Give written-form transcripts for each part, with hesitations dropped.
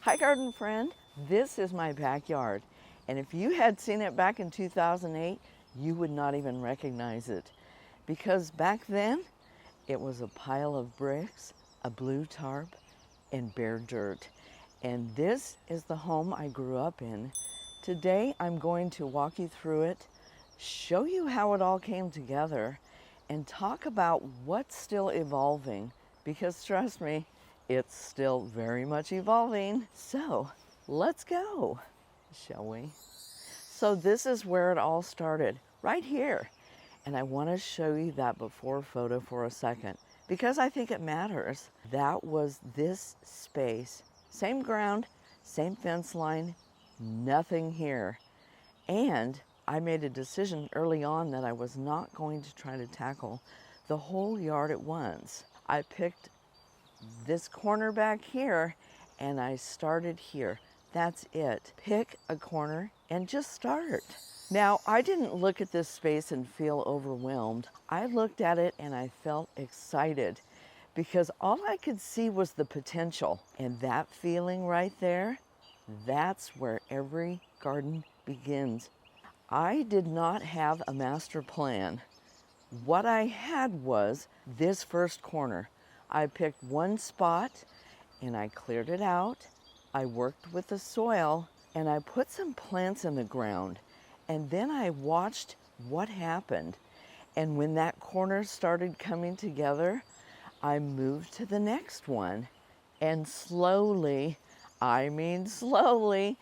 Hi garden friend, this is my backyard, and if you had seen it back in 2008, you would not even recognize it, because back then it was a pile of bricks, a blue tarp, and bare dirt. And this is the home I grew up in. Today I'm going to walk you through it, show you how it all came together, and talk about what's still evolving, because trust me, it's still very much evolving. So let's go, shall we? So this is where it all started, right here. And I want to show you that before photo for a second, because I think it matters. That was this space. Same ground, same fence line, nothing here. And I made a decision early on that I was not going to try to tackle the whole yard at once. I picked this corner back here and I started here. That's it. Pick a corner and just start. Now, I didn't look at this space and feel overwhelmed. I looked at it and I felt excited because all I could see was the potential. And that feeling right there, that's where every garden begins. I did not have a master plan. What I had was this first corner. I picked one spot and I cleared it out. I worked with the soil and I put some plants in the ground. And then I watched what happened. And when that corner started coming together, I moved to the next one. And slowly, I mean slowly,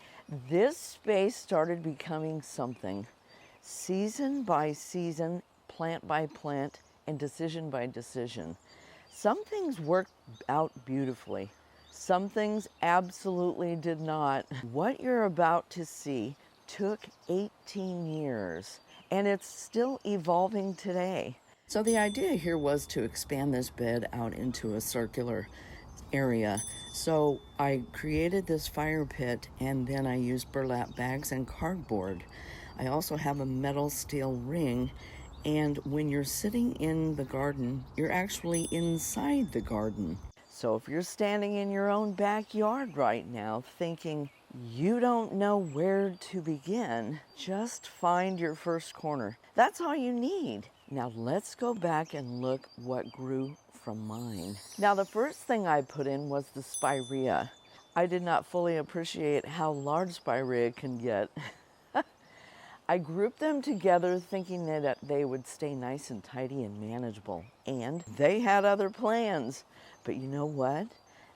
this space started becoming something. Season by season, plant by plant, and decision by decision. Some things worked out beautifully. Some things absolutely did not. What you're about to see took 18 years, and it's still evolving today. So the idea here was to expand this bed out into a circular area. So I created this fire pit, and then I used burlap bags and cardboard. I also have a metal steel ring, and when you're sitting in the garden, you're actually inside the garden. So if you're standing in your own backyard right now thinking you don't know where to begin, just find your first corner. That's all you need. Now let's go back and look what grew from mine. Now the first thing I put in was the spirea. I did not fully appreciate how large spirea can get. I grouped them together thinking that they would stay nice and tidy and manageable. And they had other plans. But you know what?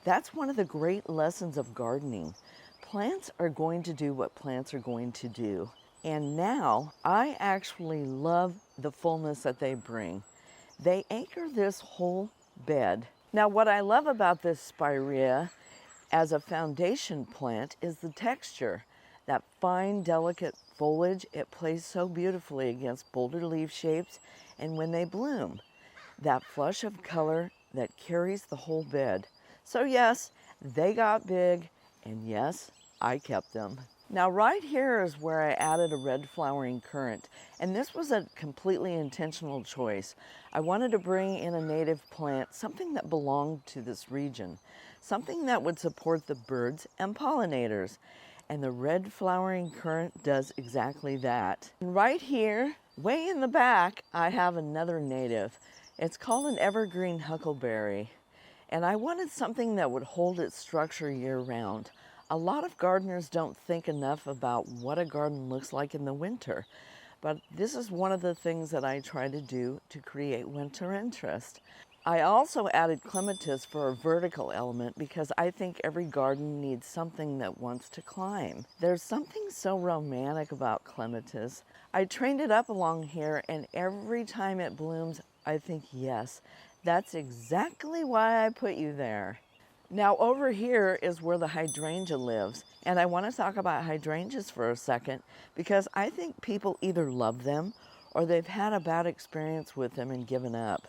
That's one of the great lessons of gardening. Plants are going to do what plants are going to do. And now I actually love the fullness that they bring. They anchor this whole bed. Now what I love about this spirea as a foundation plant is the texture. That fine, delicate foliage, it plays so beautifully against bolder leaf shapes, and when they bloom, that flush of color that carries the whole bed. So yes, they got big, and yes, I kept them. Now right here is where I added a red flowering currant, and this was a completely intentional choice. I wanted to bring in a native plant, something that belonged to this region, something that would support the birds and pollinators. And the red flowering currant does exactly that. And right here, way in the back, I have another native. It's called an evergreen huckleberry. And I wanted something that would hold its structure year-round. A lot of gardeners don't think enough about what a garden looks like in the winter. But this is one of the things that I try to do to create winter interest. I also added clematis for a vertical element because I think every garden needs something that wants to climb. There's something so romantic about clematis. I trained it up along here, and every time it blooms, I think, yes, that's exactly why I put you there. Now over here is where the hydrangea lives, and I want to talk about hydrangeas for a second because I think people either love them or they've had a bad experience with them and given up.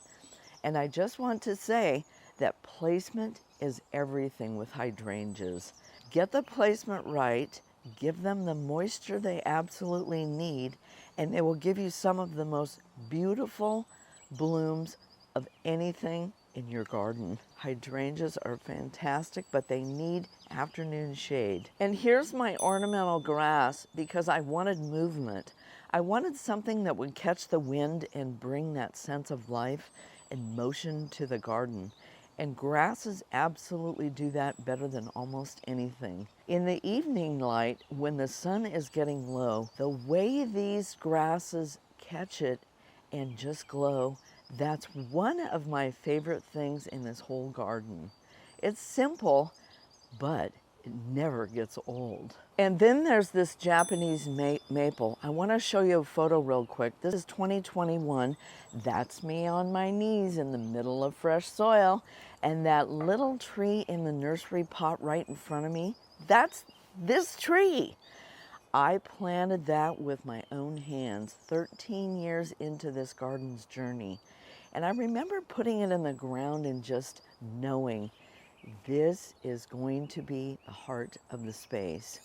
And I just want to say that placement is everything with hydrangeas. Get the placement right, give them the moisture they absolutely need, and they will give you some of the most beautiful blooms of anything in your garden. Hydrangeas are fantastic, but they need afternoon shade. And here's my ornamental grass because I wanted movement. I wanted something that would catch the wind and bring that sense of life and motion to the garden. And grasses absolutely do that better than almost anything. In the evening light, when the sun is getting low, the way these grasses catch it and just glow, that's one of my favorite things in this whole garden. It's simple, but it never gets old. And then there's this Japanese maple. I want to show you a photo real quick. This is 2021. That's me on my knees in the middle of fresh soil. And that little tree in the nursery pot right in front of me, that's this tree. I planted that with my own hands 13 years into this garden's journey. And I remember putting it in the ground and just knowing this is going to be the heart of the space.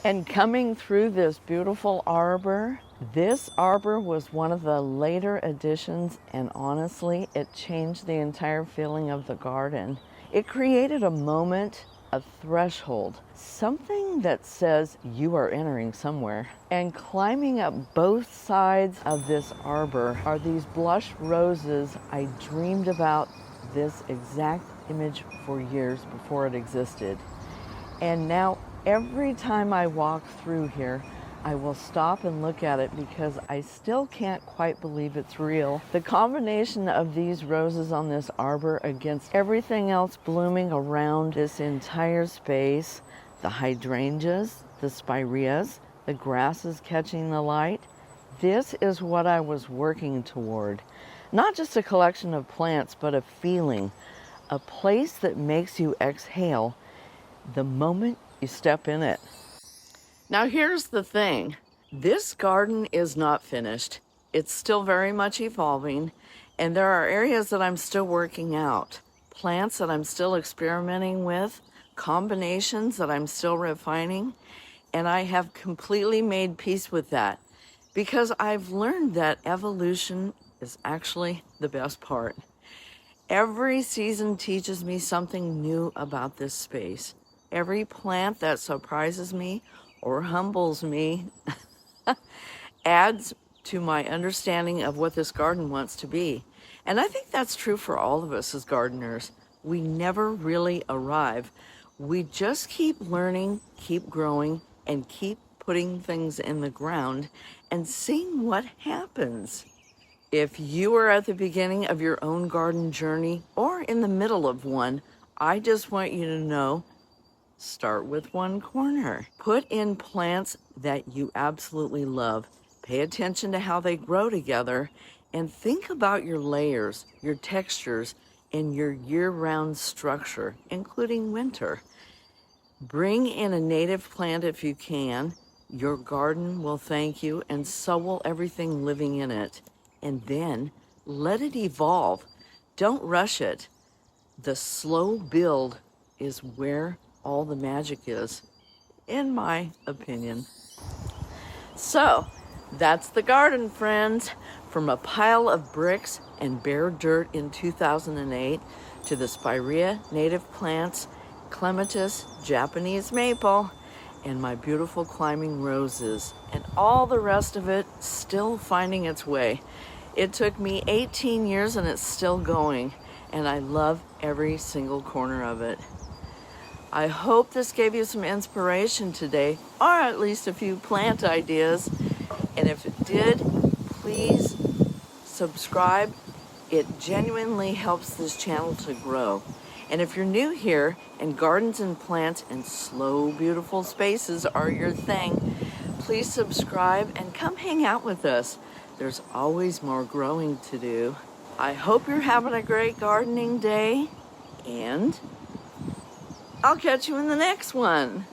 And coming through this beautiful arbor, this arbor was one of the later additions, and honestly, it changed the entire feeling of the garden. It created a moment, a threshold, something that says you are entering somewhere. And climbing up both sides of this arbor are these blush roses. I dreamed about this exact image for years before it existed. And now every time I walk through here, I will stop and look at it because I still can't quite believe it's real. The combination of these roses on this arbor against everything else blooming around this entire space, the hydrangeas, the spireas, the grasses catching the light, this is what I was working toward. Not just a collection of plants, but a feeling, a place that makes you exhale the moment you step in it. Now here's the thing. This garden is not finished. It's still very much evolving, and there are areas that I'm still working out, plants that I'm still experimenting with, combinations that I'm still refining, and I have completely made peace with that because I've learned that evolution is actually the best part. Every season teaches me something new about this space. Every plant that surprises me or humbles me adds to my understanding of what this garden wants to be. And I think that's true for all of us as gardeners. We never really arrive. We just keep learning, keep growing, and keep putting things in the ground and seeing what happens. If you are at the beginning of your own garden journey or in the middle of one, I just want you to know, start with one corner. Put in plants that you absolutely love. Pay attention to how they grow together and think about your layers, your textures, and your year-round structure, including winter. Bring in a native plant if you can. Your garden will thank you, and so will everything living in it. And then let it evolve. Don't rush it. The slow build is where all the magic is, in my opinion. So that's the garden, friends. From a pile of bricks and bare dirt in 2008 to the spirea, native plants, clematis, Japanese maple, and my beautiful climbing roses, and all the rest of it still finding its way. It took me 18 years and it's still going, and I love every single corner of it. I hope this gave you some inspiration today, or at least a few plant ideas. And if it did, please subscribe. It genuinely helps this channel to grow. And if you're new here and gardens and plants and slow, beautiful spaces are your thing, please subscribe and come hang out with us. There's always more growing to do. I hope you're having a great gardening day, and I'll catch you in the next one.